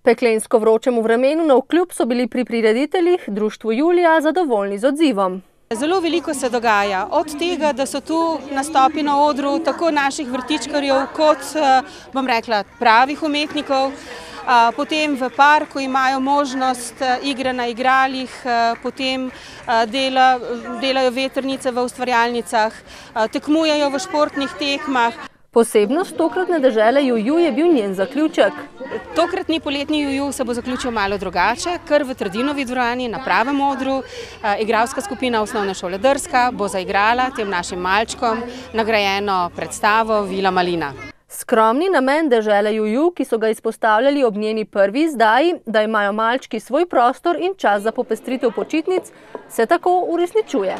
Peklensko vročemu vremenu navkljub so bili pri prirediteljih društvu Julija zadovoljni z odzivom. Zelo veliko se dogaja, od tega, da so tu nastopi na odru tako naših vrtičkarjev kot, bom rekla, pravih umetnikov. Potem v parku imajo možnost igre na igralih, potem delajo vetrnice v ustvarjalnicah, tekmujejo v športnih tekmah. Posebnost tokratne dežele Juju je bil njen zaključek. Tokratni poletni Juju se bo zaključil malo drugače, ker v Trdinovi dvorani na pravem odru igralska skupina Osnovne šole Drska bo zaigrala tem našim malčkom nagrajeno predstavo Vila Malina. Skromni namen dežele Juju, ki so ga izpostavljali ob njeni prvi izdaji, da imajo malčki svoj prostor in čas za popestritev počitnic, se tako uresničuje.